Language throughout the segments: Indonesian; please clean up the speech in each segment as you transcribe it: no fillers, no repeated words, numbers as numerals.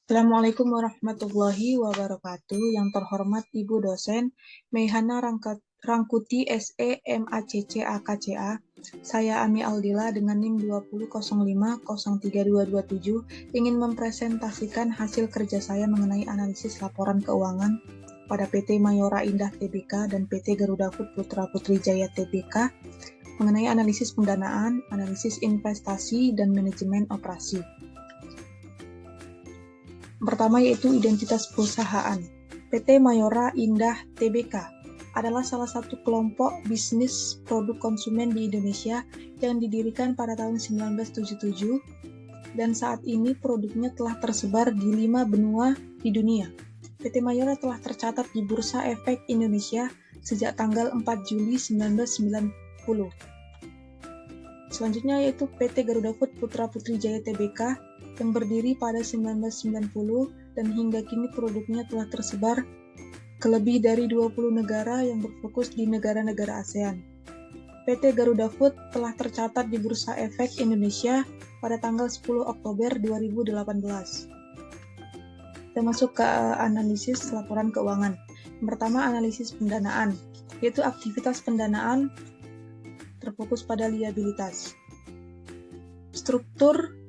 Assalamualaikum warahmatullahi wabarakatuh. Yang terhormat Ibu dosen Meyhana Rangkuti SE MACC AKCA. Saya Ami Aldila dengan NIM 2005032227 ingin mempresentasikan hasil kerja saya mengenai analisis laporan keuangan pada PT Mayora Indah Tbk dan PT Garuda Food Putra Putri Jaya Tbk mengenai analisis pendanaan, analisis investasi, dan manajemen operasi. Pertama yaitu identitas perusahaan. PT Mayora Indah Tbk adalah salah satu kelompok bisnis produk konsumen di Indonesia yang didirikan pada tahun 1977 dan saat ini produknya telah tersebar di 5 benua di dunia. PT Mayora telah tercatat di Bursa Efek Indonesia sejak tanggal 4 Juli 1990. Selanjutnya yaitu PT Garuda Food Putra Putri Jaya Tbk yang berdiri pada 1990 dan hingga kini produknya telah tersebar ke lebih dari 20 negara yang berfokus di negara-negara ASEAN. PT Garuda Food telah tercatat di Bursa Efek Indonesia pada tanggal 10 Oktober 2018. Kita masuk ke analisis laporan keuangan. Yang pertama, analisis pendanaan, yaitu aktivitas pendanaan terfokus pada liabilitas. Struktur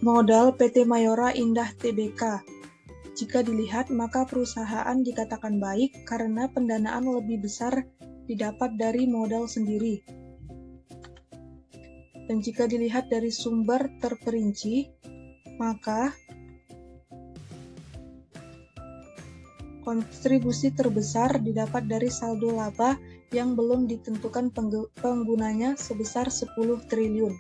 modal PT Mayora Indah Tbk. Jika dilihat, maka perusahaan dikatakan baik karena pendanaan lebih besar didapat dari modal sendiri. Dan jika dilihat dari sumber terperinci, maka kontribusi terbesar didapat dari saldo laba yang belum ditentukan penggunanya sebesar 10 triliun.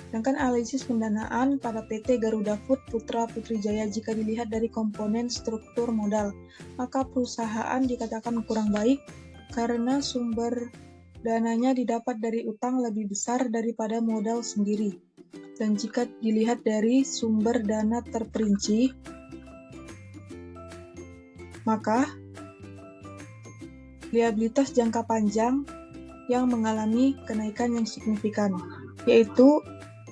Sedangkan analisis pendanaan pada PT Garuda Food Putra Putri Jaya jika dilihat dari komponen struktur modal, maka perusahaan dikatakan kurang baik karena sumber dananya didapat dari utang lebih besar daripada modal sendiri. Dan jika dilihat dari sumber dana terperinci, maka liabilitas jangka panjang yang mengalami kenaikan yang signifikan, yaitu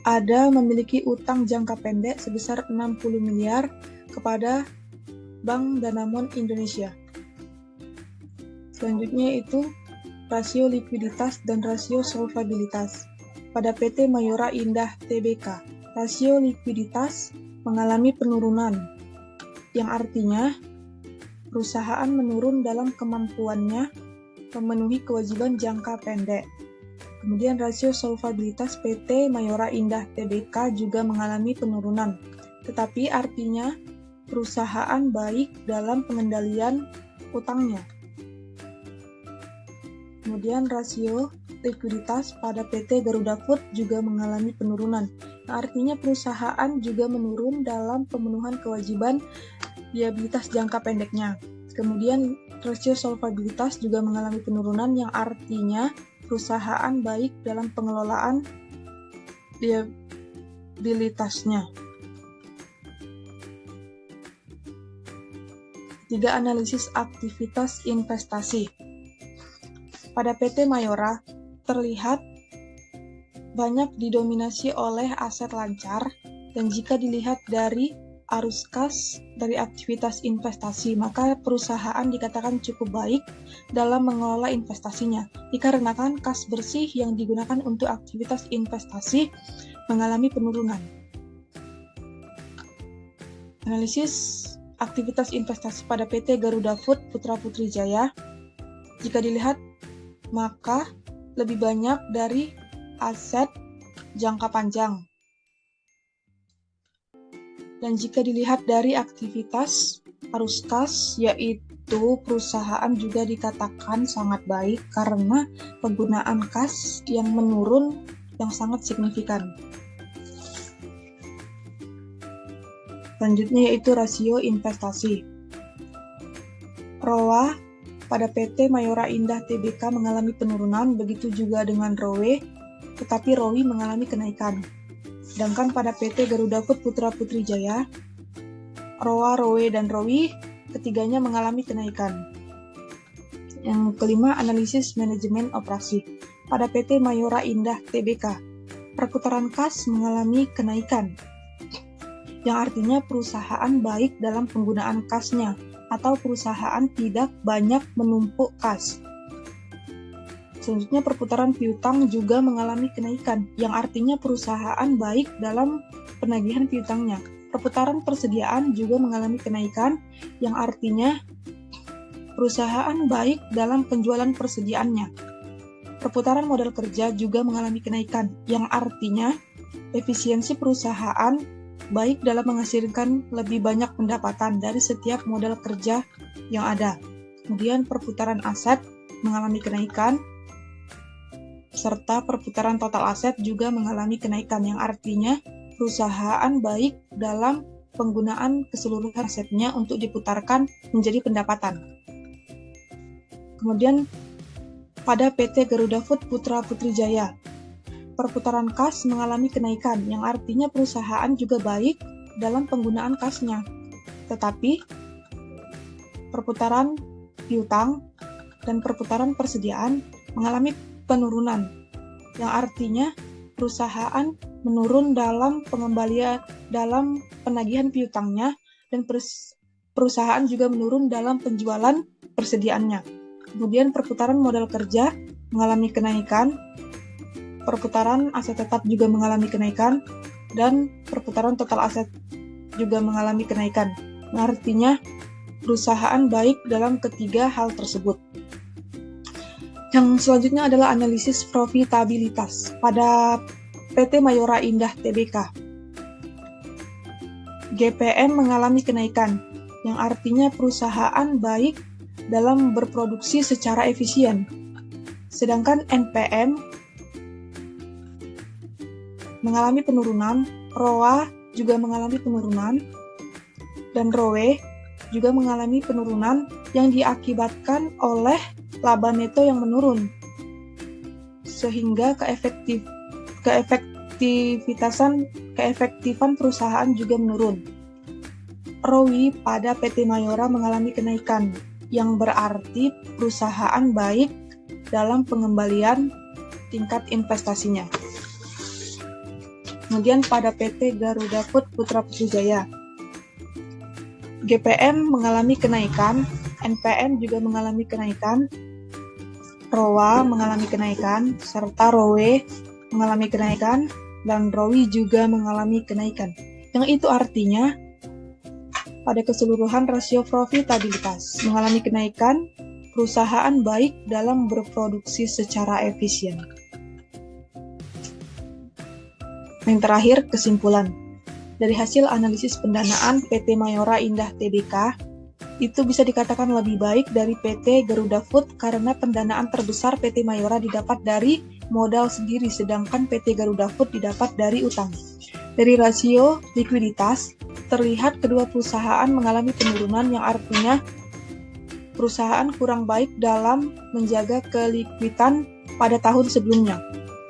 ada memiliki utang jangka pendek sebesar 60 miliar kepada Bank Danamon Indonesia. Selanjutnya itu rasio likuiditas dan rasio solvabilitas. Pada PT Mayora Indah Tbk, rasio likuiditas mengalami penurunan, yang artinya perusahaan menurun dalam kemampuannya memenuhi kewajiban jangka pendek. Kemudian rasio solvabilitas PT Mayora Indah Tbk juga mengalami penurunan, tetapi artinya perusahaan baik dalam pengendalian utangnya. Kemudian rasio likuiditas pada PT Garuda Food juga mengalami penurunan, artinya perusahaan juga menurun dalam pemenuhan kewajiban liabilitas jangka pendeknya. Kemudian rasio solvabilitas juga mengalami penurunan yang artinya perusahaan baik dalam pengelolaan liabilitasnya. 3. Analisis aktivitas investasi. Pada PT Mayora terlihat banyak didominasi oleh aset lancar, dan jika dilihat dari arus kas dari aktivitas investasi, maka perusahaan dikatakan cukup baik dalam mengelola investasinya, dikarenakan kas bersih yang digunakan untuk aktivitas investasi mengalami penurunan. Analisis aktivitas investasi pada PT Garuda Food Putra Putri Jaya, jika dilihat, maka lebih banyak dari aset jangka panjang. Dan jika dilihat dari aktivitas arus kas, yaitu perusahaan juga dikatakan sangat baik karena penggunaan kas yang menurun yang sangat signifikan. Selanjutnya yaitu rasio investasi. ROA pada PT Mayora Indah Tbk mengalami penurunan, begitu juga dengan ROE, tetapi ROI mengalami kenaikan. Sedangkan pada PT Garuda Food Putra Putri Jaya, ROA, ROE, dan ROI ketiganya mengalami kenaikan. Yang kelima, analisis manajemen operasi. Pada PT Mayora Indah Tbk, perputaran kas mengalami kenaikan, yang artinya perusahaan baik dalam penggunaan kasnya, atau perusahaan tidak banyak menumpuk kas. Selanjutnya, perputaran piutang juga mengalami kenaikan, yang artinya perusahaan baik dalam penagihan piutangnya. Perputaran persediaan juga mengalami kenaikan, yang artinya perusahaan baik dalam penjualan persediaannya. Perputaran modal kerja juga mengalami kenaikan, yang artinya efisiensi perusahaan baik dalam menghasilkan lebih banyak pendapatan dari setiap modal kerja yang ada. Kemudian perputaran aset mengalami kenaikan, serta perputaran total aset juga mengalami kenaikan, yang artinya perusahaan baik dalam penggunaan keseluruhan asetnya untuk diputarkan menjadi pendapatan. Kemudian pada PT Garuda Food Putra Putri Jaya, perputaran kas mengalami kenaikan, yang artinya perusahaan juga baik dalam penggunaan kasnya. Tetapi perputaran piutang dan perputaran persediaan mengalami penurunan, yang artinya perusahaan menurun dalam pengembalian dalam penagihan piutangnya, dan perusahaan juga menurun dalam penjualan persediaannya. Kemudian perputaran modal kerja mengalami kenaikan, perputaran aset tetap juga mengalami kenaikan, dan perputaran total aset juga mengalami kenaikan. Artinya perusahaan baik dalam ketiga hal tersebut. Yang selanjutnya adalah analisis profitabilitas pada PT Mayora Indah Tbk. GPM mengalami kenaikan, yang artinya perusahaan baik dalam berproduksi secara efisien. Sedangkan NPM mengalami penurunan, ROA juga mengalami penurunan, dan ROE juga mengalami penurunan yang diakibatkan oleh laba neto yang menurun, sehingga keefektifan perusahaan juga menurun. ROI pada PT Mayora mengalami kenaikan, yang berarti perusahaan baik dalam pengembalian tingkat investasinya. Kemudian pada PT Garuda Food Putra Putri Jaya, GPM mengalami kenaikan, NPM juga mengalami kenaikan, ROA mengalami kenaikan, serta ROE mengalami kenaikan, dan ROI juga mengalami kenaikan. Yang itu artinya pada keseluruhan rasio profitabilitas mengalami kenaikan, perusahaan baik dalam berproduksi secara efisien. Yang terakhir, kesimpulan. Dari hasil analisis pendanaan PT Mayora Indah Tbk, itu bisa dikatakan lebih baik dari PT Garuda Food karena pendanaan terbesar PT Mayora didapat dari modal sendiri, sedangkan PT Garuda Food didapat dari utang. Dari rasio likuiditas, terlihat kedua perusahaan mengalami penurunan, yang artinya perusahaan kurang baik dalam menjaga kelikuiditan pada tahun sebelumnya.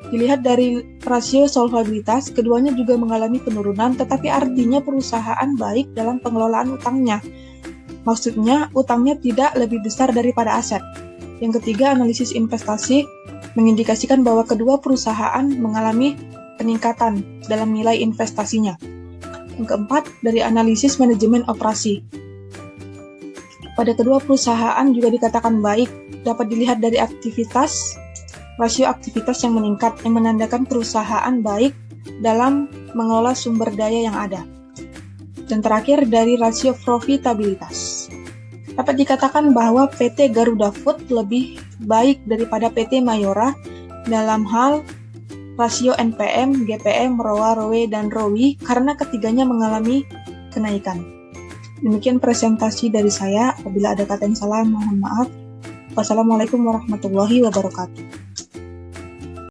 Dilihat dari rasio solvabilitas, keduanya juga mengalami penurunan, tetapi artinya perusahaan baik dalam pengelolaan utangnya. Maksudnya, utangnya tidak lebih besar daripada aset. Yang ketiga, analisis investasi mengindikasikan bahwa kedua perusahaan mengalami peningkatan dalam nilai investasinya. Yang keempat, dari analisis manajemen operasi. Pada kedua perusahaan juga dikatakan baik, dapat dilihat dari rasio aktivitas yang meningkat, yang menandakan perusahaan baik dalam mengelola sumber daya yang ada. Dan terakhir, dari rasio profitabilitas. Dapat dikatakan bahwa PT Garuda Food lebih baik daripada PT Mayora dalam hal rasio NPM, GPM, ROA, ROE, dan ROI karena ketiganya mengalami kenaikan. Demikian presentasi dari saya. Apabila ada kata yang salah, mohon maaf. Wassalamualaikum warahmatullahi wabarakatuh.